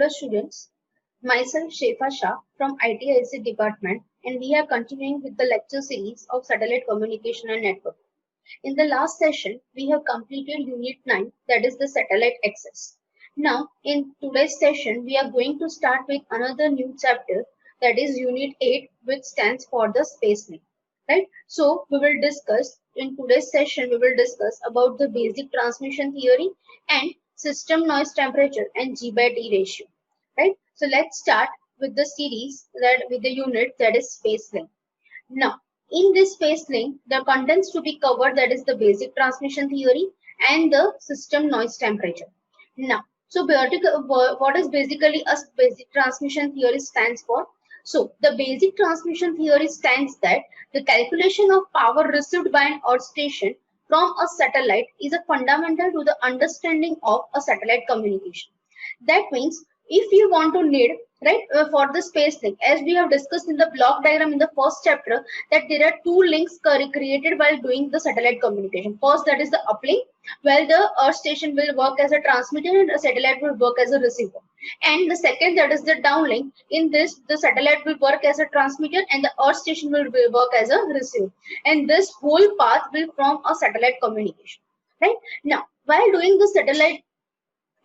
Hello students, myself Shefa Shah from ITIC department, and we are continuing with the lecture series of satellite communication and network. In the last session, we have completed unit 9, that is the satellite access. Now in today's session, we are going to start with another new chapter, that is unit 8, which stands for the space link. Right? So we will discuss in today's session, we will discuss about the basic transmission theory and system noise temperature and G by T ratio. Right? So let's start with the series, that with the unit, that is space link. Now, in this space link, the contents to be covered, that is the basic transmission theory and the system noise temperature. Now, so what is basically a basic transmission theory stands for? So the basic transmission theory stands that the calculation of power received by an earth station from a satellite is a fundamental to the understanding of a satellite communication. That means if you want to need, right, for the space link, as we have discussed in the block diagram in the first chapter, that there are two links created while doing the satellite communication. First, that is the uplink, where the earth station will work as a transmitter and the satellite will work as a receiver. And the second, that is the downlink. In this, the satellite will work as a transmitter and the earth station will work as a receiver. And this whole path will form a satellite communication. Right? Now, while doing the satellite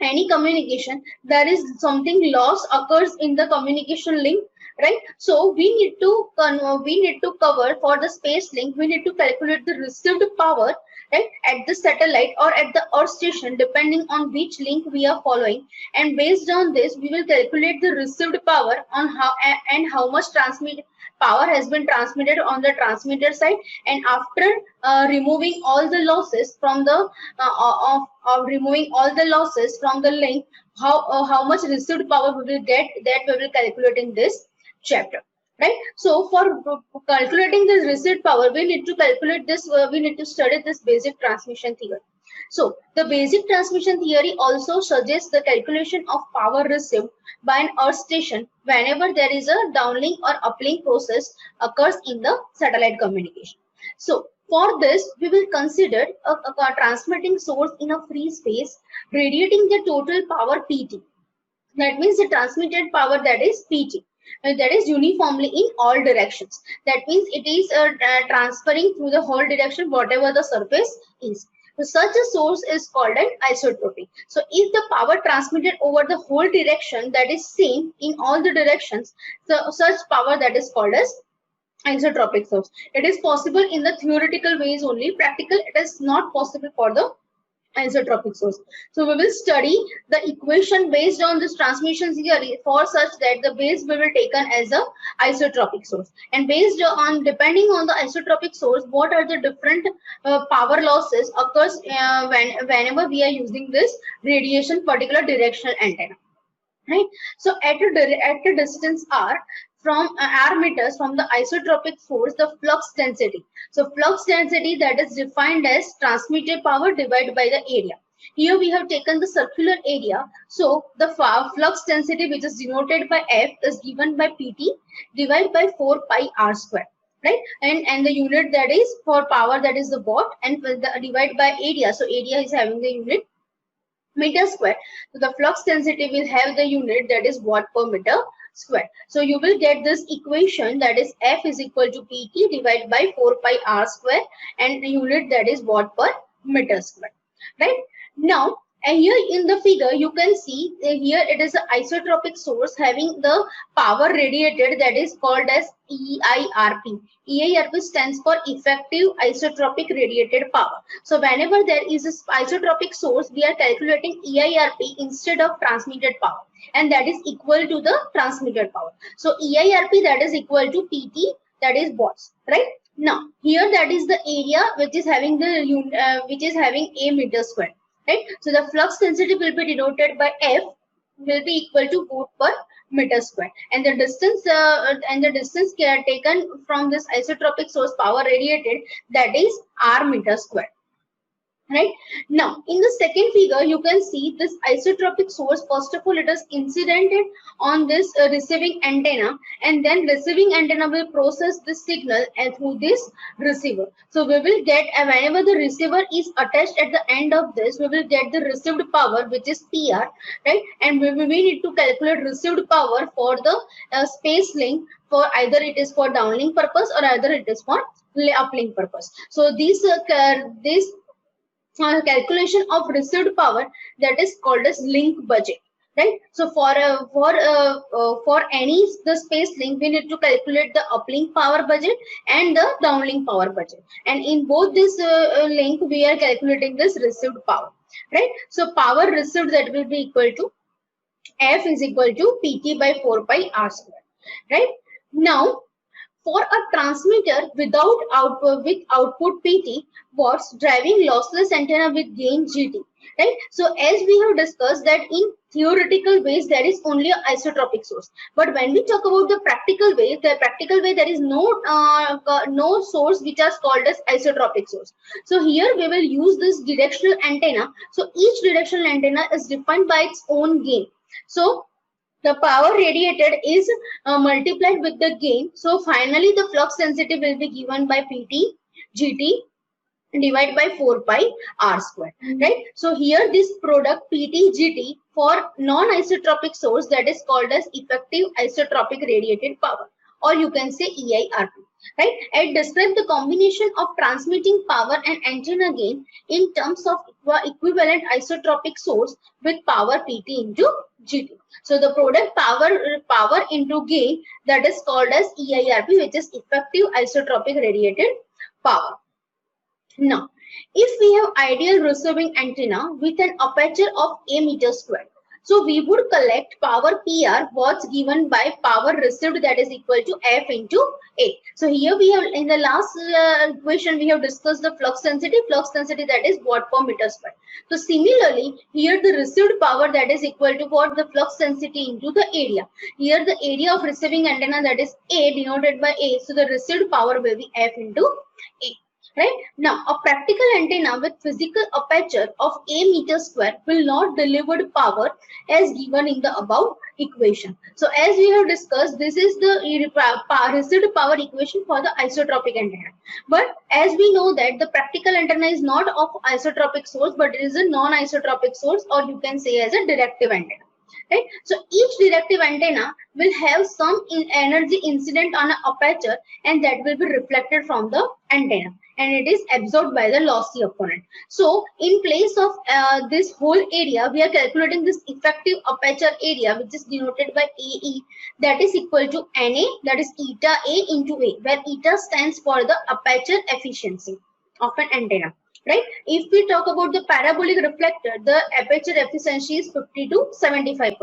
any communication, there is something loss occurs in the communication link, right? So we need to cover for the space link, we need to calculate the received power, right, at the satellite or at the earth station, depending on which link we are following, and based on this we will calculate the received power on how much transmit power has been transmitted on the transmitter side, and after removing all the losses from the of removing all the losses from the link, how much received power we will get, that we will calculate in this chapter, right? So for calculating this received power, we need to calculate this, we need to study this basic transmission theory. So the basic transmission theory also suggests the calculation of power received by an earth station whenever there is a downlink or uplink process occurs in the satellite communication. So for this, we will consider a transmitting source in a free space radiating the total power PT. That means the transmitted power, that is PT. That is uniformly in all directions. That means it is transferring through the whole direction whatever the surface is. So such a source is called an isotropic. So if the power transmitted over the whole direction, that is same in all the directions, so such power, that is called as isotropic source. It is possible in the theoretical ways only. Practical, it is not possible for the isotropic source. So we will study the equation based on this transmission theory for such that the base we will taken as a isotropic source, and based on depending on the isotropic source, what are the different power losses occurs whenever we are using this radiation particular directional antenna, right? So at a distance r from r meters from the isotropic source, the flux density, so flux density, that is defined as transmitted power divided by the area. Here we have taken the circular area, so the flux density, which is denoted by F, is given by PT divided by 4 pi r square, right? And the unit, that is for power, that is the watt, and divided by area, so area is having the unit meter square. So the flux density will have the unit, that is watt per meter square. So you will get this equation, that is F is equal to PT divided by 4 pi r square, and the unit, that is watt per meter square, right? Now, and here in the figure you can see here it is an isotropic source having the power radiated, that is called as EIRP. EIRP stands for effective isotropic radiated power. So whenever there is an isotropic source, we are calculating EIRP instead of transmitted power, and that is equal to the transmitted power. So EIRP, that is equal to PT, that is watts, right? Now here, that is the area which is having the which is having a meter square, right? So the flux density will be denoted by F, will be equal to watt per meter square, and the distance taken from this isotropic source power radiated, that is r meter square, Right now, in the second figure, you can see this isotropic source. First of all, it is incidented on this receiving antenna, and then receiving antenna will process this signal and through this receiver. So we will get whenever the receiver is attached at the end of this, we will get the received power, which is PR, right? And we need to calculate received power for the space link, for either it is for downlink purpose or either it is for uplink purpose. So these calculation of received power, that is called as link budget, right? So for any the space link, we need to calculate the uplink power budget and the downlink power budget, and in both this link we are calculating this received power, right? So power received, that will be equal to F is equal to PT by 4 pi R square, right? Now, for a transmitter without output with output PT, watts driving lossless antenna with gain GT, right? So as we have discussed that in theoretical ways there is only an isotropic source, but when we talk about the practical way, there is no source which is called as isotropic source. So here we will use this directional antenna. So each directional antenna is defined by its own gain. So the power radiated is multiplied with the gain. So finally the flux density will be given by PT GT divided by 4 pi R square, right? So here this product PT GT for non-isotropic source, that is called as effective isotropic radiated power, or you can say EIRP, right? It describes the combination of transmitting power and antenna gain in terms of equivalent isotropic source with power PT into GT. So the product power into gain, that is called as EIRP, which is effective isotropic radiated power. Now, if we have ideal receiving antenna with an aperture of a meter square, so we would collect power PR, watts given by power received, that is equal to F into A. So here we have, in the last equation, we have discussed the flux density that is watt per meter square. So similarly, here the received power, that is equal to what, the flux density into the area. Here the area of receiving antenna, that is A, denoted by A. So the received power will be F into A. Right now, a practical antenna with physical aperture of a meter square will not deliver power as given in the above equation. So as we have discussed, this is the received power equation for the isotropic antenna. But as we know that the practical antenna is not of isotropic source, but it is a non-isotropic source, or you can say as a directive antenna. Right? So each directive antenna will have some energy incident on an aperture, and that will be reflected from the antenna, and it is absorbed by the lossy opponent. So in place of this whole area, we are calculating this effective aperture area, which is denoted by AE, that is equal to NA, that is eta A into A, where eta stands for the aperture efficiency of an antenna. Right? If we talk about the parabolic reflector, the aperture efficiency is 50 to 75%.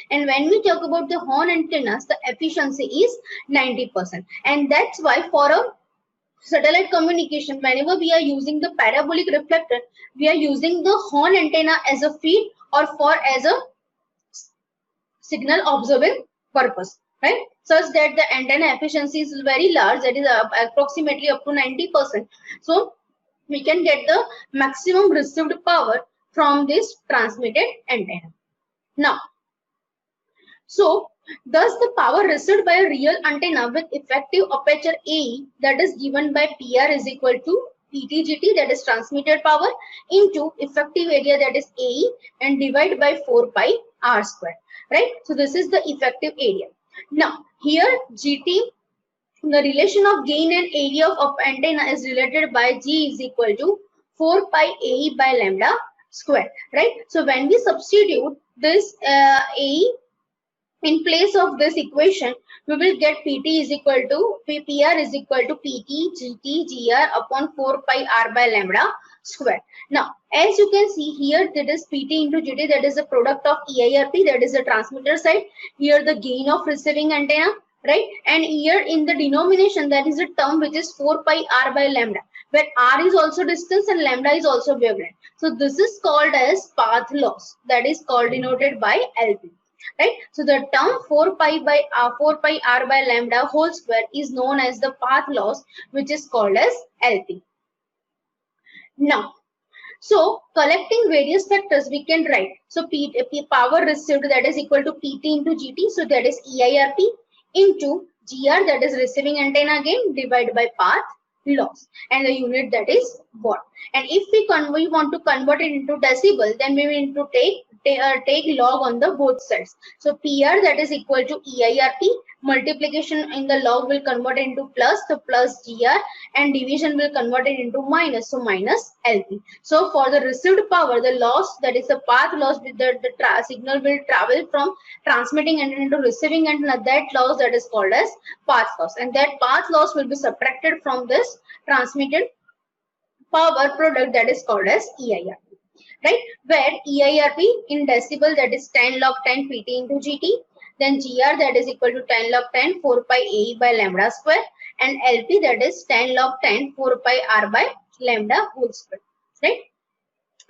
And when we talk about the horn antennas, the efficiency is 90%. And that's why for a satellite communication, whenever we are using the parabolic reflector, we are using the horn antenna as a feed or for as a signal observing purpose, right? Such that the antenna efficiency is very large, that is approximately up to 90%. So we can get the maximum received power from this transmitted antenna. Now, so thus the power received by a real antenna with effective aperture AE, that is given by PR is equal to PTGT, that is transmitted power, into effective area, that is AE, and divide by 4 pi R square, right? So this is the effective area. Now here GT, the relation of gain and area of antenna is related by G is equal to 4 pi AE by lambda square, right? So when we substitute this AE in place of this equation, we will get PT is equal to PR is equal to PT GT GR upon 4 pi R by lambda square. Now, as you can see here, that is PT into GT, that is the product of EIRP, that is the transmitter side. Here the gain of receiving antenna, right? And here in the denomination, that is a term which is 4 pi R by lambda, where R is also distance and lambda is also wavelength. So this is called as path loss, that is called denoted by LP. Right? So the term 4 pi R by lambda whole square is known as the path loss, which is called as LP. Now, So collecting various factors we can write. So power received, that is equal to PT into GT. So that is EIRP into GR, that is receiving antenna gain, divided by path loss, and the unit, that is watt. And if we want to convert it into decibel, then we need to take log on the both sides. So PR, that is equal to EIRP, multiplication in the log will convert it into plus, so plus GR, and division will convert it into minus, so minus LP. So for the received power, the loss, that is the path loss, with the signal will travel from transmitting antenna to receiving antenna, that loss, that is called as path loss, and that path loss will be subtracted from this transmitted power product, that is called as EIRP, right? Where EIRP in decibel, that is 10 log 10 PT into GT, then GR, that is equal to 10 log 10 4 pi AE by lambda square, and LP, that is 10 log 10 4 pi R by lambda whole square, right?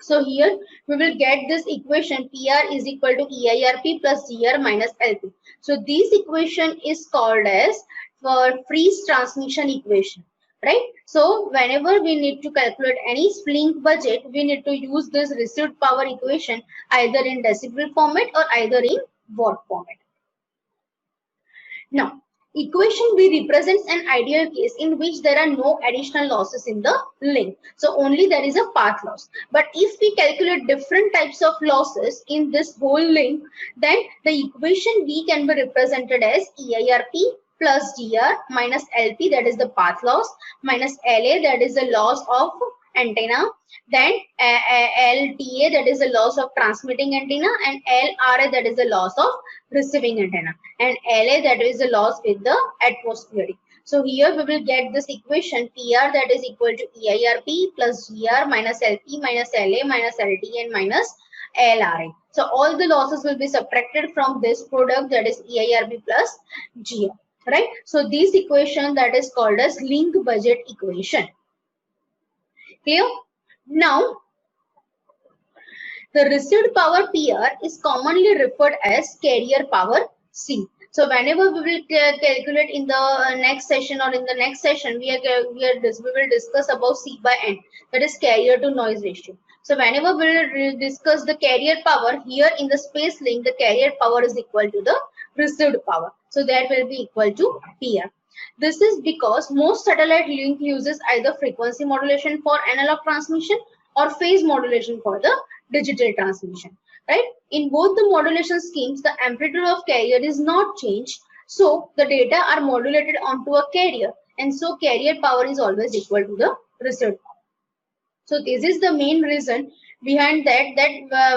So here we will get this equation PR is equal to EIRP plus GR minus LP. So this equation is called as freeze transmission equation, right? So whenever we need to calculate any link budget, we need to use this received power equation either in decibel format or either in watt format. Now, equation B represents an ideal case in which there are no additional losses in the link. So only there is a path loss. But if we calculate different types of losses in this whole link, then the equation B can be represented as EIRP plus GR minus LP, that is the path loss, minus LA, that is the loss of antenna, then LTA, that is the loss of transmitting antenna, and LRA, that is the loss of receiving antenna, and LA, that is the loss with the atmospheric. So here we will get this equation PR, that is equal to EIRP plus GR minus LP minus LA minus LT and minus LRA. So all the losses will be subtracted from this product, that is EIRP plus GR, right? So this equation, that is called as link budget equation. Clear? Now, the received power PR is commonly referred as carrier power C. So whenever we will calculate in the next session or in the next session, we will discuss about C by N, that is carrier to noise ratio. So whenever we will discuss the carrier power, here in the space link, the carrier power is equal to the received power. So that will be equal to PR. This is because most satellite link uses either frequency modulation for analog transmission or phase modulation for the digital transmission, right? In both the modulation schemes, the amplitude of carrier is not changed. So the data are modulated onto a carrier, and so carrier power is always equal to the received power. So this is the main reason behind that,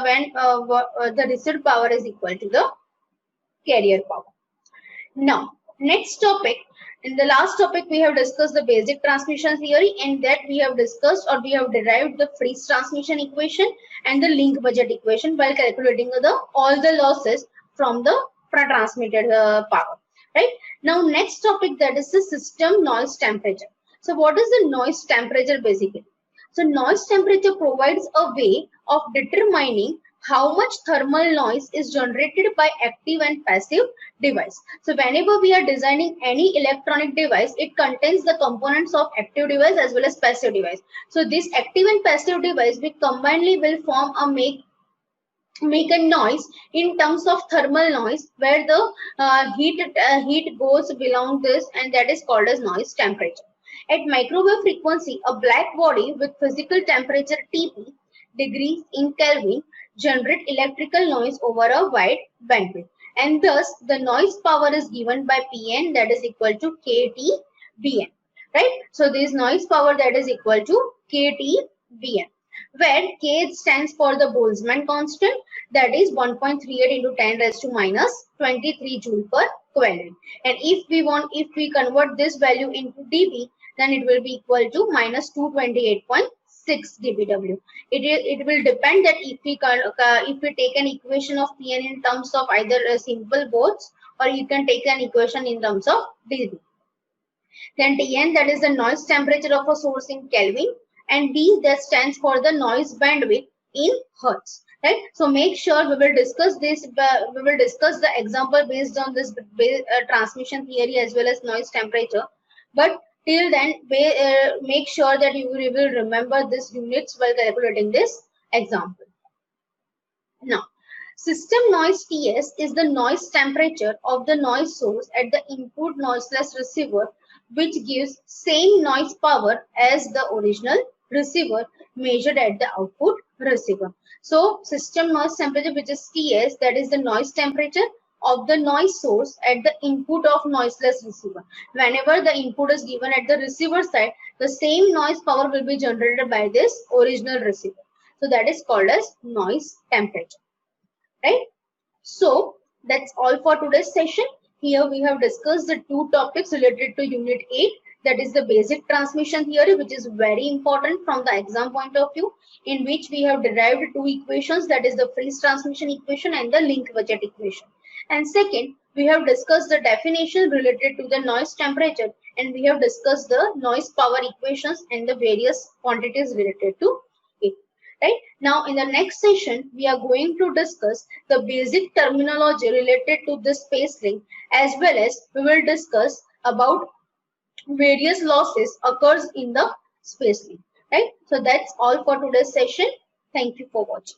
when the received power is equal to the carrier power. Now, next topic. In the last topic, we have discussed the basic transmission theory, and that we have discussed or we have derived the freeze transmission equation and the link budget equation while calculating all the losses from the transmitted power. Right now, next topic, that is the system noise temperature. So, what is the noise temperature basically? So, noise temperature provides a way of determining how much thermal noise is generated by active and passive device. So whenever we are designing any electronic device, it contains the components of active device as well as passive device. So this active and passive device, we combinedly will form a make a noise in terms of thermal noise, where the heat goes belong this, and that is called as noise temperature. At microwave frequency, a black body with physical temperature Tp degrees in Kelvin generate electrical noise over a wide bandwidth, and thus the noise power is given by Pn, that is equal to KT/Bn, right? So this noise power, that is equal to KT/Bn, where K stands for the Boltzmann constant, that is 1.38 into 10 raised to minus 23 joule per Kelvin. And if we convert this value into dB, then it will be equal to minus 228.6 dBW. It will depend that if we take an equation of Pn in terms of either simple volts, or you can take an equation in terms of dB. Then Tn, that is the noise temperature of a source in Kelvin, and B, that stands for the noise bandwidth in Hertz. Right. So make sure we will discuss this. We will discuss the example based on this transmission theory as well as noise temperature. But Till then, make sure that you will remember these units while calculating this example. Now, system noise Ts is the noise temperature of the noise source at the input noiseless receiver, which gives same noise power as the original receiver measured at the output receiver. So, system noise temperature, which is Ts, that is the noise temperature of the noise source at the input of noiseless receiver. Whenever the input is given at the receiver side, the same noise power will be generated by this original receiver. So that is called as noise temperature, right? So that's all for today's session. Here we have discussed the two topics related to Unit 8, that is the basic transmission theory, which is very important from the exam point of view, in which we have derived two equations, that is the Friis transmission equation and the link budget equation. And second, we have discussed the definition related to the noise temperature, and we have discussed the noise power equations and the various quantities related to it. Right now, in the next session, we are going to discuss the basic terminology related to this space link, as well as we will discuss about various losses occurs in the space link. Right. So that's all for today's session. Thank you for watching.